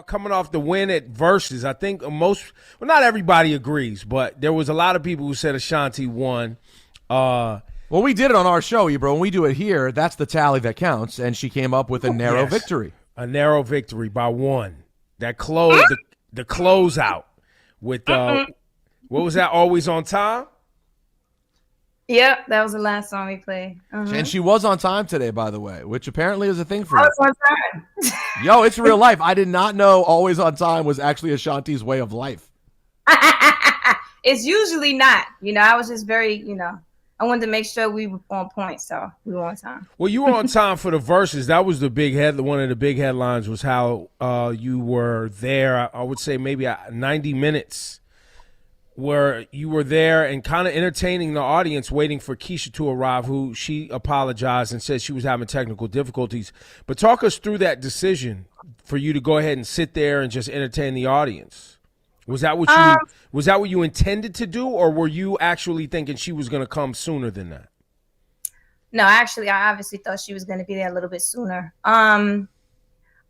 coming off the win at Versus, I think not everybody agrees, but there was a lot of people who said Ashanti won. Well, we did it on our show, Ebro. When we do it here, that's the tally that counts, and she came up with a narrow victory. A narrow victory by one. That closed the closeout with what was that? Always on Time. Yep, that was the last song we played. And she was on time today, by the way, which apparently is a thing for I you. was on time. Yo, it's real life. I did not know Always on Time was actually Ashanti's way of life. It's usually not. I was just very, I wanted to make sure we were on point, so we were on time. Well, you were on time for the Verses. That was the big one of the big headlines was how you were there. I would say maybe 90 minutes where you were there and kind of entertaining the audience, waiting for Keyshia to arrive, who she apologized and said she was having technical difficulties. But talk us through that decision for you to go ahead and sit there and just entertain the audience. Was that what you intended to do, or were you actually thinking she was going to come sooner than that? No, actually, I obviously thought she was going to be there a little bit sooner. I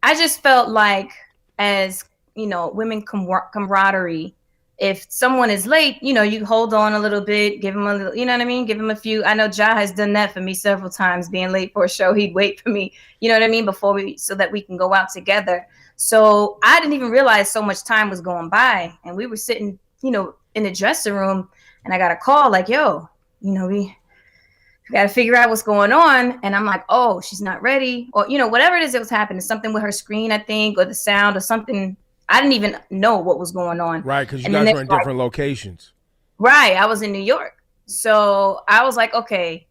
just felt like, as women camaraderie, if someone is late, you hold on a little bit, give them a little, you know what I mean? Give them a few. I know Ja has done that for me several times, being late for a show. He'd wait for me, you know what I mean, so that we can go out together. So I didn't even realize so much time was going by. And we were sitting, in the dressing room, and I got a call like, yo, we got to figure out what's going on. And I'm like, oh, she's not ready. Or, whatever it is that was happening, something with her screen, I think, or the sound or something. I didn't even know what was going on. Right, because you guys were in different locations. Right, I was in New York. So I was like, okay,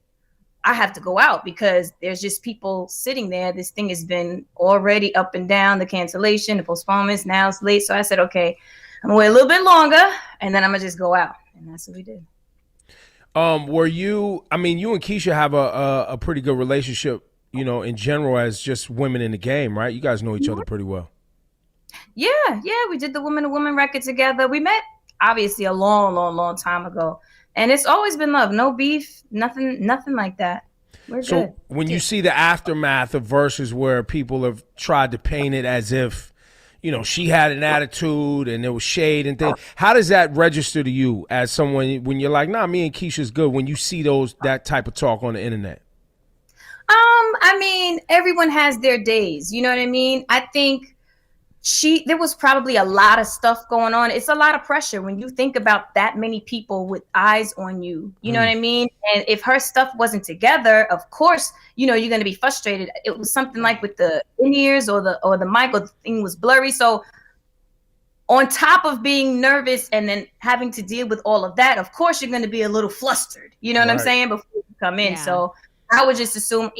I have to go out because there's just people sitting there. This thing has been already up and down, the cancellation, the postponements, now it's late. So I said, okay, I'm going to wait a little bit longer, and then I'm going to just go out. And that's what we did. You and Keyshia have a pretty good relationship, in general as just women in the game, right? You guys know each other pretty well. Yeah, we did the Woman to Woman record together. We met obviously a long time ago, and it's always been love, no beef, nothing like that. We're good. So when you see the aftermath of Versus where people have tried to paint it as if, she had an attitude and there was shade and things, how does that register to you as someone when you're like, nah, me and Keyshia's good, when you see that type of talk on the internet? Everyone has their days. You know what I mean? I think there was probably a lot of stuff going on. It's a lot of pressure when you think about that many people with eyes on you. You know what I mean? And if her stuff wasn't together, of course, you're going to be frustrated. It was something like with the in-ears or the mic, or the thing was blurry. So on top of being nervous and then having to deal with all of that, of course, you're going to be a little flustered. You know what I'm saying? Before you come in. Yeah. So I would just assume,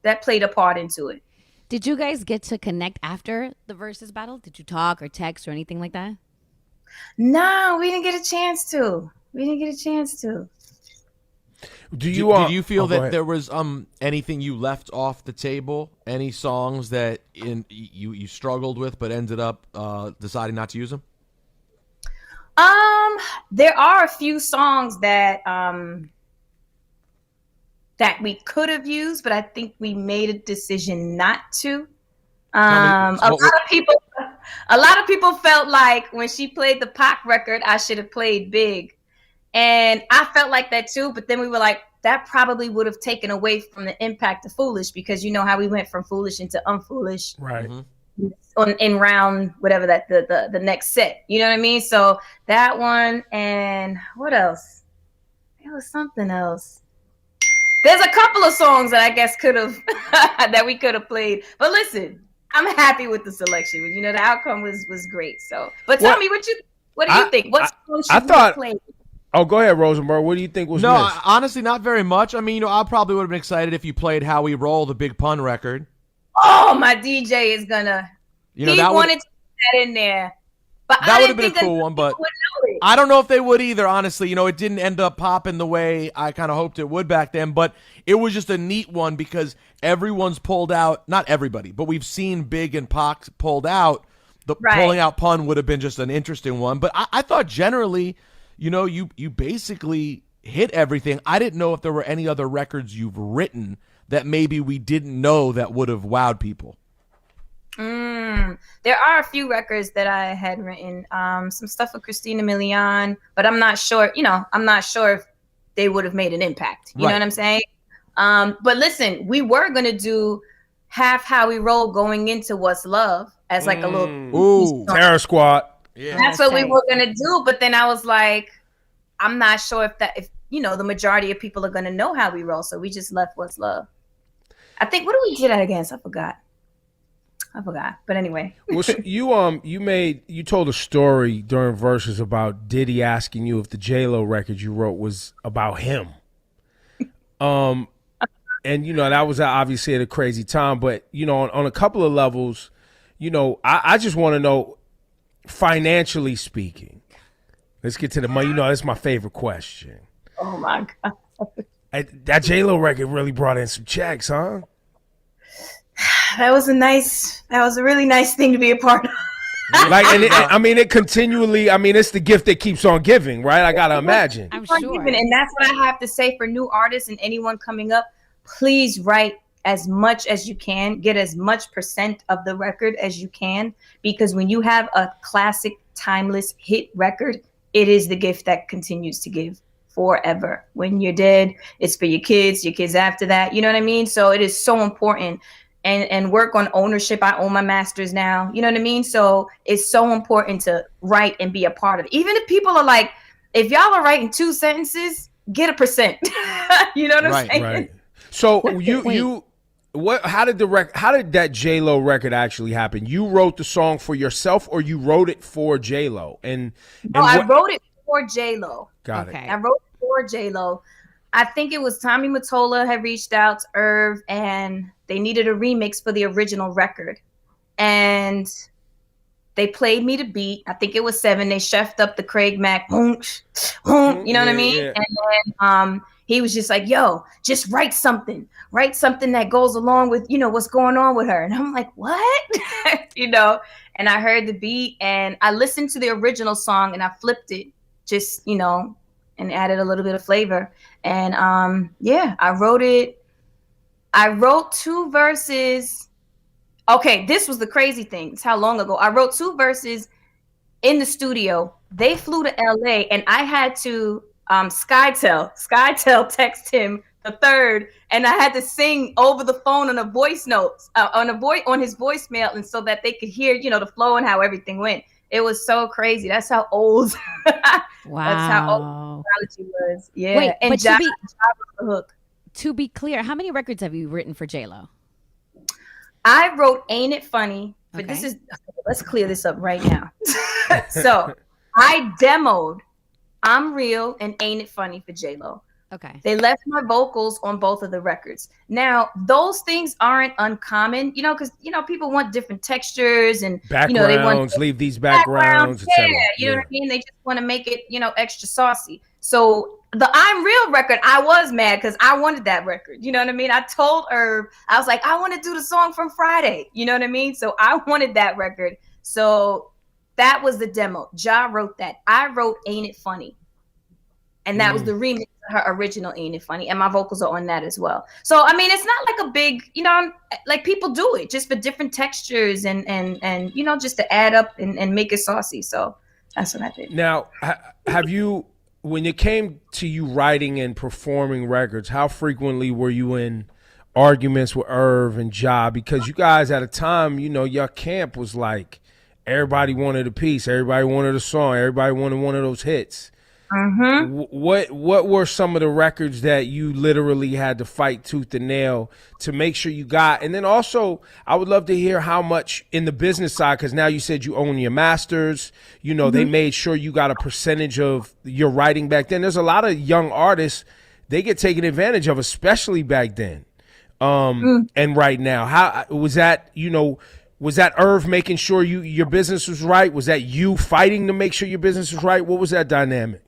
that played a part into it. Did you guys get to connect after the Versus battle? Did you talk or text or anything like that? No, we didn't get a chance to. Did you feel that there was anything you left off the table? Any songs that you struggled with but ended up deciding not to use them? There are a few songs that we could have used, but I think we made a decision not to. A lot of people felt like when she played the Pac record, I should have played Big. And I felt like that too, but then we were like, that probably would have taken away from the impact of Foolish, because you know how we went from Foolish into Unfoolish. Right. In round, whatever that the next set. You know what I mean? So that one, and what else? There was something else. There's a couple of songs that I guess that we could have played. But listen, I'm happy with the selection. The outcome was great. So, but tell me what do you think? What song should we have played? Oh, go ahead, Rosenberg. What do you think was missed? Honestly, not very much. I probably would have been excited if you played How We Roll, the Big Pun record. Oh, my DJ is gonna. He wanted to put that in there. But that would have been a cool one, but I don't know if they would either, honestly. It didn't end up popping the way I kind of hoped it would back then, but it was just a neat one because everyone's pulled out. Not everybody, but we've seen Big and Pac pulled out. The pulling out Pun would have been just an interesting one, but I thought generally, you basically hit everything. I didn't know if there were any other records you've written that maybe we didn't know that would have wowed people. there are a few records that I had written, some stuff with Christina Milian, but I'm not sure, I'm not sure if they would have made an impact. You know what I'm saying? But listen, we were going to do Half How We Roll going into What's Love as like a little Terror Squad. Yeah. That's what we were going to do. But then I was like, I'm not sure if the majority of people are going to know How We Roll. So we just left What's Love. I think, what do we do that against? I forgot. But anyway. Well, so you told a story during Verses about Diddy asking you if the J-Lo record you wrote was about him. And, that was obviously at a crazy time. But, on a couple of levels, I just want to know, financially speaking, let's get to the money. That's my favorite question. Oh, my God. That J-Lo record really brought in some checks, huh? That was a really nice thing to be a part of. It continually, it's the gift that keeps on giving, right? I got to imagine. I'm sure. And that's what I have to say for new artists and anyone coming up. Please write as much as you can, get as much % of the record as you can, because when you have a classic, timeless hit record, it is the gift that continues to give forever. When you're dead, it's for your kids after that. You know what I mean? So it is so important. And work on ownership. I own my masters now. You know what I mean? So it's so important to write and be a part of it. Even if people are like, if y'all are writing 2 sentences, get a %. You know what I'm saying? Right. So how did that J-Lo record actually happen? You wrote the song for yourself, or you wrote it for J-Lo? I wrote it for J-Lo. Got it. I wrote it for J-Lo. I think it was Tommy Mottola had reached out to Irv, and they needed a remix for the original record. And they played me the beat. I think it was 7. They chefed up the Craig Mack, you know what I mean? Yeah. And then he was just like, yo, just write something that goes along with, what's going on with her. And I'm like, what? And I heard the beat, and I listened to the original song, and I flipped it just, and added a little bit of flavor. And I wrote it. I wrote 2 verses. Okay, this was the crazy thing. It's how long ago. I wrote 2 verses in the studio. They flew to LA, and I had to Skytel text him the 3rd, and I had to sing over the phone on a voice note, on his voicemail, and so that they could hear, the flow and how everything went. It was so crazy. That's how old. Wow. That's how old technology was. Yeah. Wait, and but Job was the hook. To be clear, how many records have you written for J-Lo? I wrote Ain't It Funny, but let's clear this up right now. So I demoed I'm Real and Ain't It Funny for J-Lo. Okay. They left my vocals on both of the records. Now, those things aren't uncommon, because, people want different textures and, backgrounds, they want leave these backgrounds, yeah, you know what I mean? They just want to make it, extra saucy. So the I'm Real record, I was mad because I wanted that record. You know what I mean? I told Herb, I was like, I want to do the song from Friday. You know what I mean? So I wanted that record. So that was the demo. Ja wrote that. I wrote Ain't It Funny. And that was the remix of her original Ain't It Funny. And my vocals are on that as well. So, it's not like a big, like people do it just for different textures and just to add up and make it saucy. So that's what I did. Now, have you, when it came to you writing and performing records, how frequently were you in arguments with Irv and Ja? Because you guys at a time, your camp was like, everybody wanted a piece. Everybody wanted a song. Everybody wanted one of those hits. Mm-hmm. What were some of the records that you literally had to fight tooth and nail to make sure you got? And then also, I would love to hear how much in the business side, because now you said you own your masters. They made sure you got a percentage of your writing back then. There's a lot of young artists, they get taken advantage of, especially back then. And right now, how was that? Was that Irv making sure your business was right? Was that you fighting to make sure your business was right? What was that dynamic?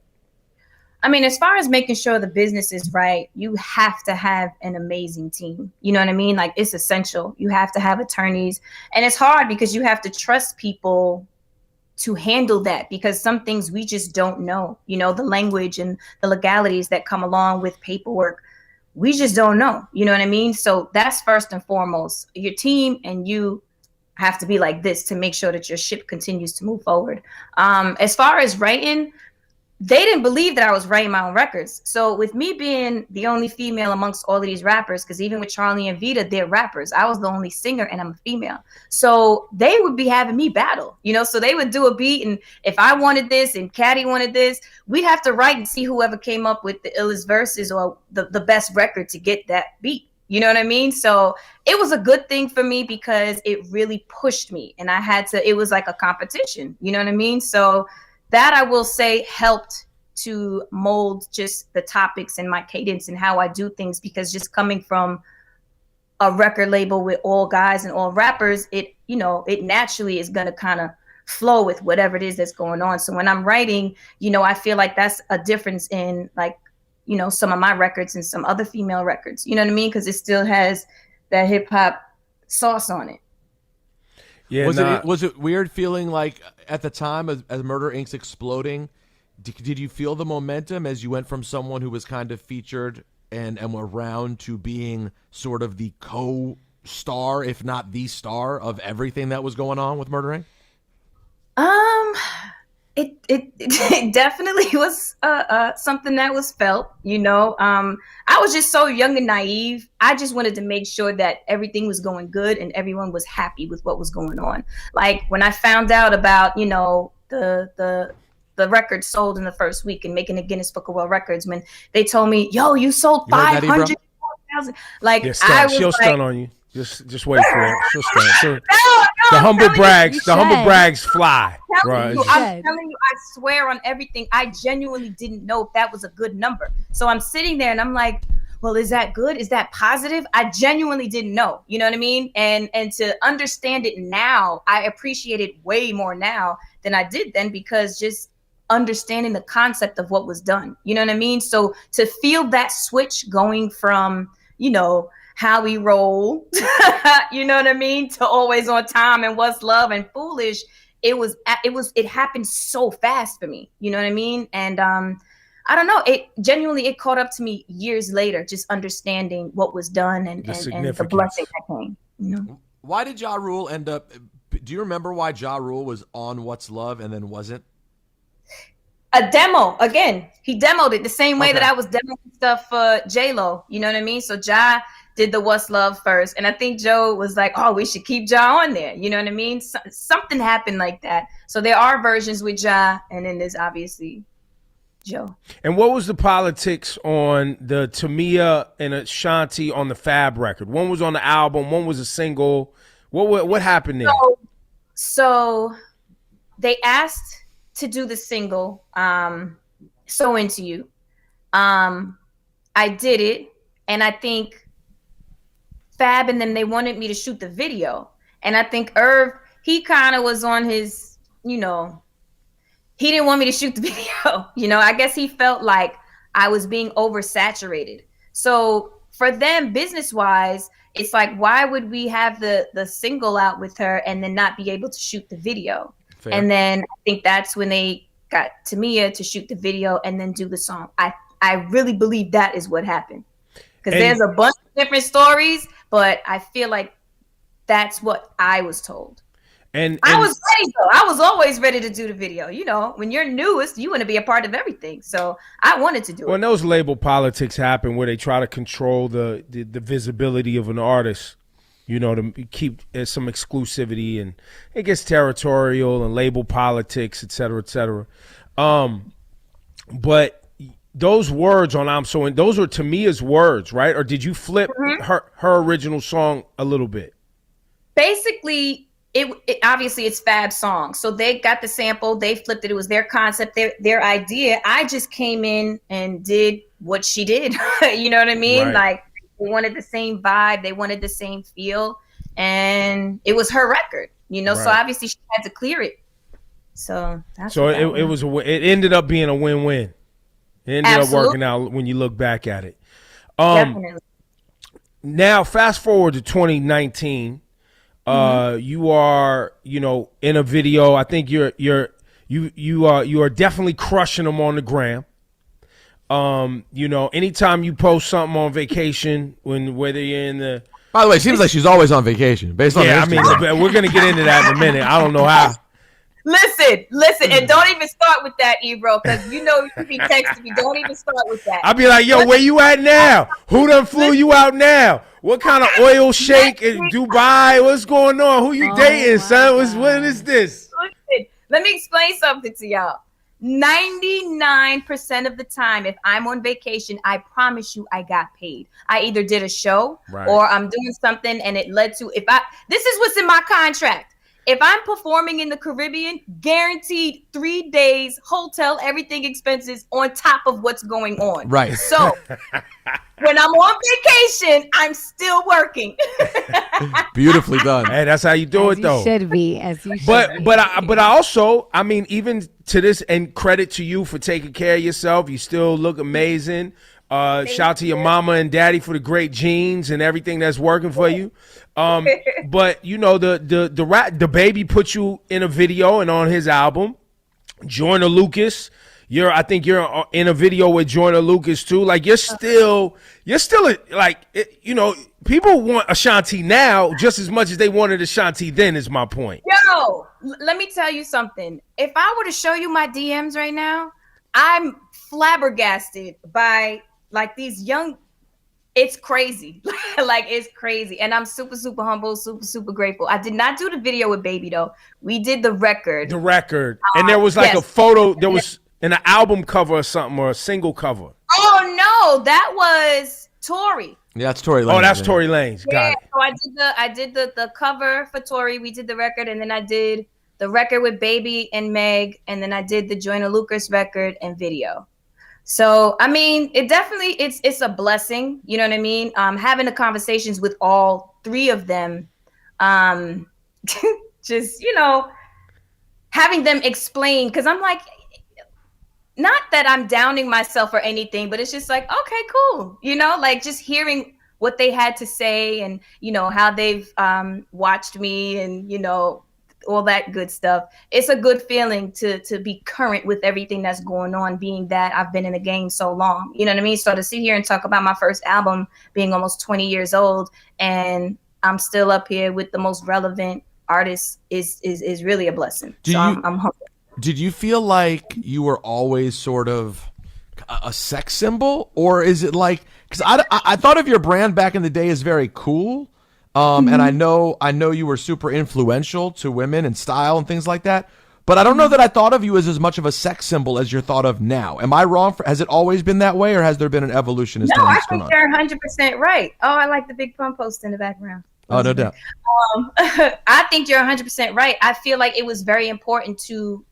As far as making sure the business is right, you have to have an amazing team. You know what I mean? Like, it's essential. You have to have attorneys. And it's hard because you have to trust people to handle that, because some things we just don't know. The language and the legalities that come along with paperwork, we just don't know. You know what I mean? So that's first and foremost. Your team and you have to be like this to make sure that your ship continues to move forward. As far as writing, they didn't believe that I was writing my own records. So with me being the only female amongst all of these rappers, because even with Charlie and Vita, they're rappers. I was the only singer and I'm a female. So they would be having me battle, you know, so they would do a beat. And if I wanted this and Caddy wanted this, we'd have to write and see whoever came up with the illest verses or the best record to get that beat. You know what I mean? So it was a good thing for me because it really pushed me and I had to, it was like a competition, you know what I mean? So that I will say helped to mold just the topics and my cadence and how I do things, because just coming from a record label with all guys and all rappers, it, you know, it naturally is going to kind of flow with whatever it is that's going on. So when I'm writing, you know, I feel like that's a difference in like, you know, some of my records and some other female records, you know what I mean? Because it still has that hip hop sauce on it. Yeah, was it weird feeling like at the time as Murder Inc.'s exploding, did you feel the momentum as you went from someone who was kind of featured and around to being sort of the co-star, if not the star, of everything that was going on with Murder Inc.? It definitely was something that was felt, you know. I was just so young and naive. I just wanted to make sure that everything was going good and everyone was happy with what was going on. Like when I found out about, you know, the record sold in the first week and making a Guinness Book of World Records, when they told me, yo, you sold 500,000. Like yeah, I was she'll like, stun on you. Just wait for it. She'll stun. The humble brags fly. I'm telling you, I swear on everything, I genuinely didn't know if that was a good number. So I'm sitting there and I'm like, well, is that good? Is that positive? I genuinely didn't know. You know what I mean? And to understand it now, I appreciate it way more now than I did then, because just understanding the concept of what was done. You know what I mean? So to feel that switch going from, you know, How We Roll, you know what I mean, to Always on Time and What's Love and Foolish, it happened so fast for me, you know what I mean? And I don't know, it caught up to me years later, just understanding what was done and the blessing that came, you know. Why did Ja Rule end up, do you remember why Ja Rule was on What's Love and then wasn't? A demo, again, he demoed it the same way that I was demoing stuff for J-Lo, you know what I mean? So Ja did the What's Love first, and I think Joe was like, oh, we should keep Ja on there, you know what I mean? Something happened like that. So there are versions with Ja, and then there's obviously Joe. And what was the politics on the Tamia and Ashanti on the Fab record? One was on the album, one was a single. What happened there? So they asked to do the single, So Into You. I did it, and I think Fab and them, they wanted me to shoot the video. And I think Irv, he kind of was on his, you know, he didn't want me to shoot the video. You know, I guess he felt like I was being oversaturated. So for them, business-wise, it's like, why would we have the single out with her and then not be able to shoot the video? Fair. And then I think that's when they got Tamia to shoot the video and then do the song. I really believe that is what happened. Because there's a bunch of different stories, but I feel like that's what I was told. And I was ready, though. I was always ready to do the video. You know, when you're newest, you want to be a part of everything. So I wanted to do it. When those label politics happen where they try to control the visibility of an artist, you know, to keep some exclusivity, and it gets territorial and label politics, et cetera, et cetera. But those words on I'm So In, those were Tamia's words, right? Or did you flip her original song a little bit? Basically, it obviously it's Fab's song. So they got the sample, they flipped it. It was their concept, their idea. I just came in and did what she did. You know what I mean? Right. Like, they wanted the same vibe, they wanted the same feel, and it was her record, you know. Right. So obviously she had to clear it. So that's it ended up being a win-win. It ended up working out when you look back at it. Definitely. Now, fast forward to 2019. You are, you know, in a video. I think you are definitely crushing them on the gram. You know, anytime you post something on vacation, whether you're in the By the way, it seems like she's always on vacation. Based on Yeah, I mean, we're gonna get into that in a minute. I don't know how. Listen, and don't even start with that, Ebro, because you be texting me. Don't even start with that. I'll be like, yo, where you at now? Who done flew you out now? What kind of oil shake in Dubai? What's going on? Who you dating, son? What is this? Listen, let me explain something to y'all. 99% of the time, if I'm on vacation, I promise you I got paid. I either did a show or I'm doing something and it led to, this is what's in my contract. If I'm performing in the Caribbean, guaranteed 3 days, hotel, everything expenses on top of what's going on. Right. So when I'm on vacation, I'm still working. Beautifully done. Hey, that's how you do it, though. Should be as you should. But I also, I mean, even to this, and credit to you for taking care of yourself. You still look amazing. Shout out to your mama and daddy for the great genes and everything that's working for you. But you know, the baby put you in a video and on his album. Joyner Lucas, I think you're in a video with Joyner Lucas too. Like you're still people want Ashanti now just as much as they wanted Ashanti then. Is my point. Yo, let me tell you something. If I were to show you my DMs right now, I'm flabbergasted by like these young. It's crazy. Like it's crazy. And I'm super, super humble, super, super grateful. I did not do the video with Baby though. We did the record. And there was like a photo, there was an album cover or something, or a single cover. Oh no, that was Tory. Yeah, that's Tory Lanez. Oh, that's Tory Lanez. Got it. So I did the cover for Tory. We did the record, and then I did the record with Baby and Meg, and then I did the Joyner Lucas record and video. So, I mean, it definitely, it's a blessing. You know what I mean? Having the conversations with all three of them, just, having them explain, because I'm like, not that I'm downing myself or anything, but it's just like, okay, cool. Like just hearing what they had to say and, how they've watched me and, all that good stuff. It's a good feeling to be current with everything that's going on, being that I've been in the game so long. You know what I mean? So to sit here and talk about my first album being almost 20 years old and I'm still up here with the most relevant artists is really a blessing. I'm humble. Did you feel like you were always sort of a sex symbol, or is it like, because I thought of your brand back in the day as very cool. And I know you were super influential to women and style and things like that, but I don't know that I thought of you as much of a sex symbol as you're thought of now. Am I wrong? Has it always been that way, or has there been an evolution as time has gone on? No, I think you're 100% right. Oh, I like the big pump post in the background. Oh, no doubt. I think you're 100% right. I feel like it was very important to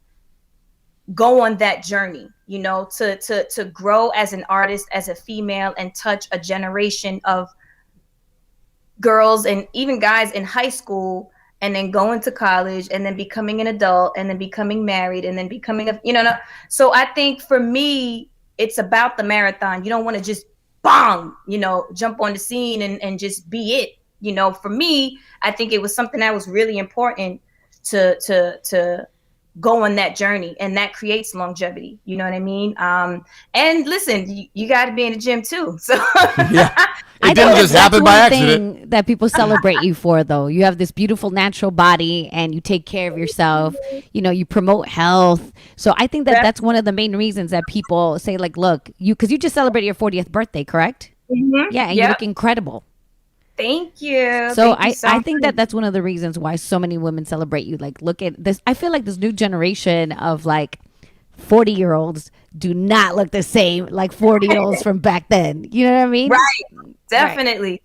go on that journey, to grow as an artist, as a female, and touch a generation of girls and even guys in high school, and then going to college, and then becoming an adult, and then becoming married, and then becoming so I think for me it's about the marathon. You don't want to just jump on the scene and just be it. For me, I think it was something that was really important to go on that journey, and that creates longevity. You know what I mean? And listen, you got to be in the gym too. So yeah. It didn't just happen by accident. Thing that people celebrate you for, though. You have this beautiful natural body, and you take care of yourself. You promote health. So I think that's one of the main reasons that people say, like, look, because you just celebrated your 40th birthday, correct? Mm-hmm. Yeah, and you look incredible. Thank you. So I think that's one of the reasons why so many women celebrate you. Like, look at this. I feel like this new generation of like 40-year-olds do not look the same like 40-year-olds from back then. You know what I mean? Right. Definitely.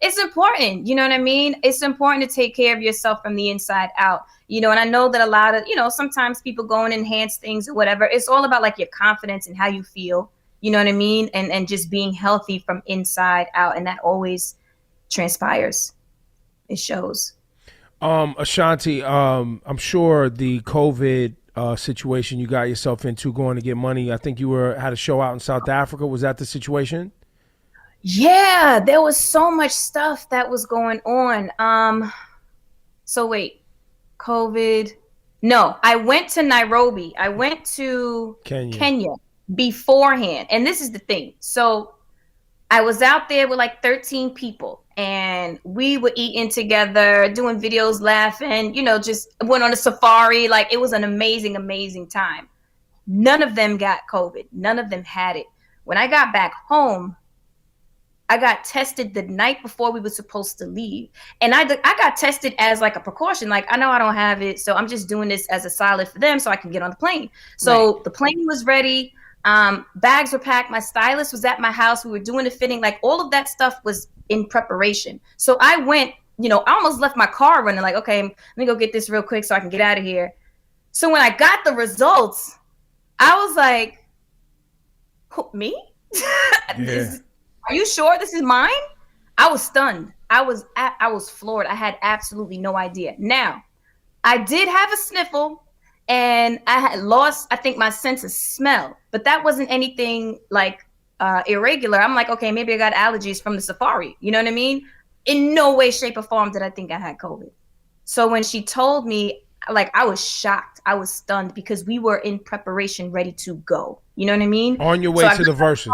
It's important. You know what I mean? It's important to take care of yourself from the inside out. And I know that a lot of, sometimes people go and enhance things or whatever. It's all about like your confidence and how you feel. You know what I mean? And just being healthy from inside out. And that always transpires. It shows. Ashanti, I'm sure the COVID situation you got yourself into going to get money, I think you had a show out in South Africa. Was that the situation? Yeah, there was so much stuff that was going on. So wait, COVID. No, I went to Nairobi. I went to Kenya beforehand. And this is the thing. So I was out there with like 13 people. and we were eating together, doing videos, laughing, just went on a safari. Like, it was an amazing, amazing time. None of them got COVID. None of them had it. When I got back home, I got tested the night before we were supposed to leave. And I got tested as like a precaution. Like, I know I don't have it, so I'm just doing this as a solid for them so I can get on the plane. So right. The plane was ready. Bags were packed. My stylist was at my house. We were doing the fitting. Like, all of that stuff was in preparation. So I went, I almost left my car running. Like, okay, let me go get this real quick so I can get out of here. So when I got the results, I was like, me? Yeah. Are you sure this is mine? I was stunned. I was floored. I had absolutely no idea. Now, I did have a sniffle, and I had lost, I think, my sense of smell, but that wasn't anything like irregular. I'm like, okay, maybe I got allergies from the safari. You know what I mean? In no way, shape, or form did I think I had COVID. So when she told me, like, I was shocked. I was stunned because we were in preparation, ready to go. You know what I mean? On your way to the Versus.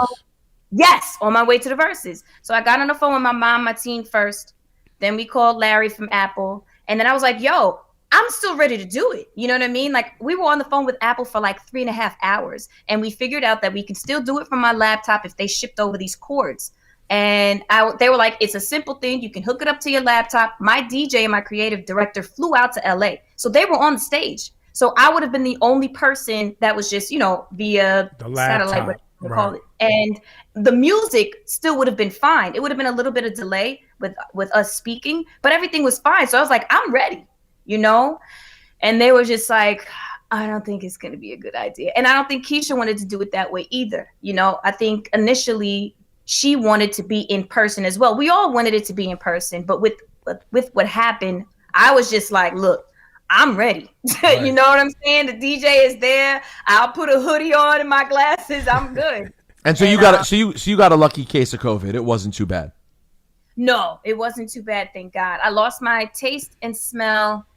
Yes, on my way to the Versus. So I got on the phone with my mom, my team first. Then we called Larry from Apple. And then I was like, yo, I'm still ready to do it. You know what I mean? Like, we were on the phone with Apple for like 3.5 hours. And we figured out that we can still do it from my laptop if they shipped over these cords. And they were like, it's a simple thing. You can hook it up to your laptop. My DJ and my creative director flew out to LA. So they were on the stage. So I would have been the only person that was just, via the satellite, what they call it. And the music still would have been fine. It would have been a little bit of delay with us speaking, but everything was fine. So I was like, I'm ready, And they were just like, I don't think it's going to be a good idea. And I don't think Keyshia wanted to do it that way either. I think initially she wanted to be in person as well. We all wanted it to be in person, but with what happened, I was just like, look, I'm ready. Right. You know what I'm saying? The DJ is there. I'll put a hoodie on and my glasses. I'm good. And so you got a lucky case of COVID. It wasn't too bad. No, it wasn't too bad. Thank God. I lost my taste and smell.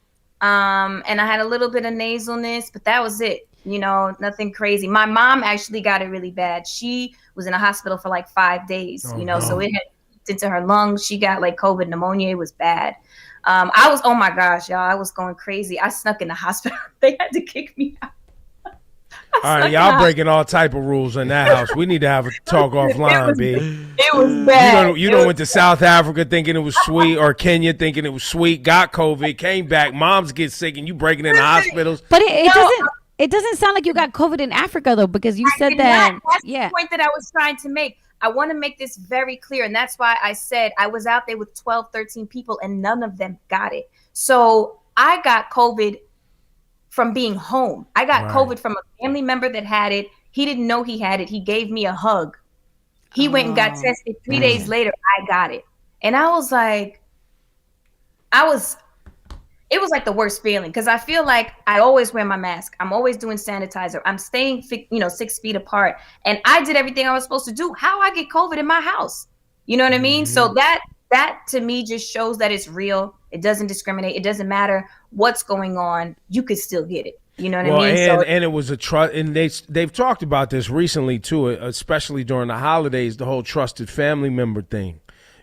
And I had a little bit of nasalness, but that was it. Nothing crazy. My mom actually got it really bad. She was in a hospital for like 5 days, so it had into her lungs. She got like COVID pneumonia. It was bad. Oh my gosh, y'all, I was going crazy. I snuck in the hospital. They had to kick me out. All right, y'all breaking all type of rules in that house. We need to have a talk offline, B. It was bad. You went to South Africa thinking it was sweet, or Kenya thinking it was sweet, got COVID, came back, moms get sick, and you breaking in the hospitals. But it doesn't sound like you got COVID in Africa, though, because you said that. That's the point that I was trying to make. I want to make this very clear, and that's why I said I was out there with 12, 13 people, and none of them got it. So I got COVID from being home. I got COVID from a family member that had it. He didn't know he had it. He gave me a hug. He went and got tested. 3 days later, I got it. And I was like, it was like the worst feeling, because I feel like I always wear my mask. I'm always doing sanitizer. I'm staying, 6 feet apart. And I did everything I was supposed to do. How I get COVID in my house? You know what I mean? Mm-hmm. So that to me just shows that it's real. It doesn't discriminate. It doesn't matter what's going on. You could still get it. You know what I mean? And it was a trust. And they've talked about this recently too, especially during the holidays, the whole trusted family member thing.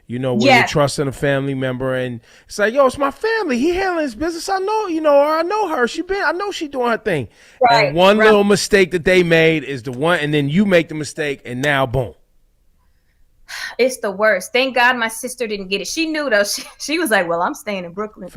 Where you're trusting a family member, and it's like, yo, it's my family. He handling his business. I know, or I know her. I know she doing her thing. Right, and one little mistake that they made is the one, and then you make the mistake, and now boom. It's the worst. Thank God my sister didn't get it. She knew though. She was like, well, I'm staying in Brooklyn.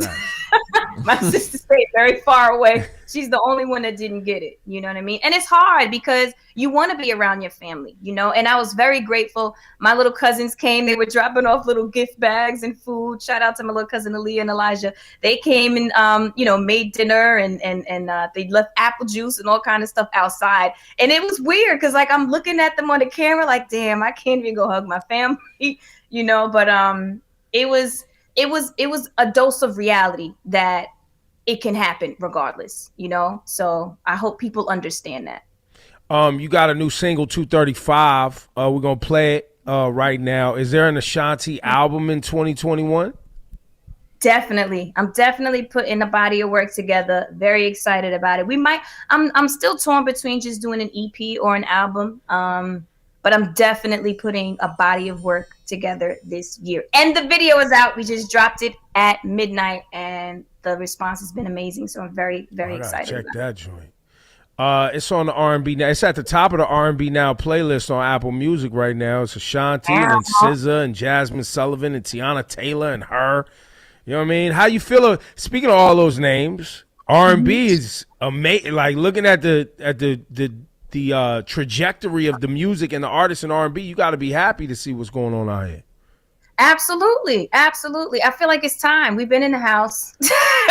My sister stayed very far away. She's the only one that didn't get it. You know what I mean? And it's hard because you want to be around your family, and I was very grateful. My little cousins came. They were dropping off little gift bags and food. Shout out to my little cousin Aaliyah and Elijah. They came and, made dinner and they left apple juice and all kind of stuff outside. And it was weird because like I'm looking at them on the camera like, damn, I can't even go hug my family, but it was a dose of reality that it can happen regardless, so I hope people understand that. You got a new single, 235. We're gonna play it right now. Is there an Ashanti album in 2021? Definitely. I'm definitely putting a body of work together. Very excited about it. I'm still torn between just doing an EP or an album. But but I'm definitely putting a body of work together this year. And the video is out. We just dropped it at midnight, and the response has been amazing. So I'm very, very excited. Check that joint. It's on the R&B now. It's at the top of the R&B Now playlist on Apple Music right now. It's Ashanti and SZA and Jasmine Sullivan and Tiana Taylor and her. You know what I mean? How you feel? Speaking of all those names, R&B is amazing. Like looking at the trajectory of the music and the artists in R&B, you got to be happy to see what's going on out here. Absolutely. I feel like it's time. We've been in the house.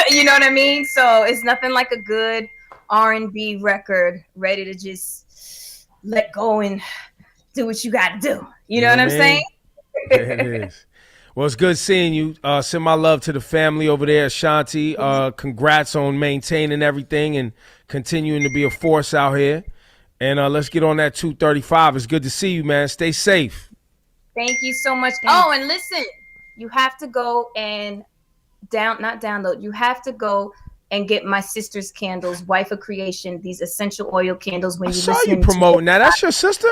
You know what I mean? So it's nothing like a good R&B record ready to just let go and do what you got to do. You know what I'm saying? It is. Well, it's good seeing you. Send my love to the family over there, Ashanti. Congrats on maintaining everything and continuing to be a force out here. And let's get on that 235. It's good to see you, man. Stay safe. Thank you so much. Oh, and listen, you have to go and you have to go and get my sister's candles, Wife of Creation, these essential oil candles. When I saw you promoting that. That's your sister?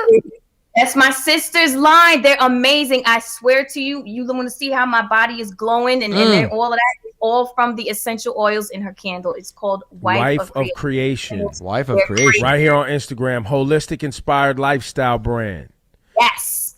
That's my sister's line. They're amazing. I swear to you, you want to see how my body is glowing and then all of that is all from the essential oils in her candle. It's called Wife of Creation. Wife of Creation. Right here on Instagram. Holistic inspired lifestyle brand. Yes.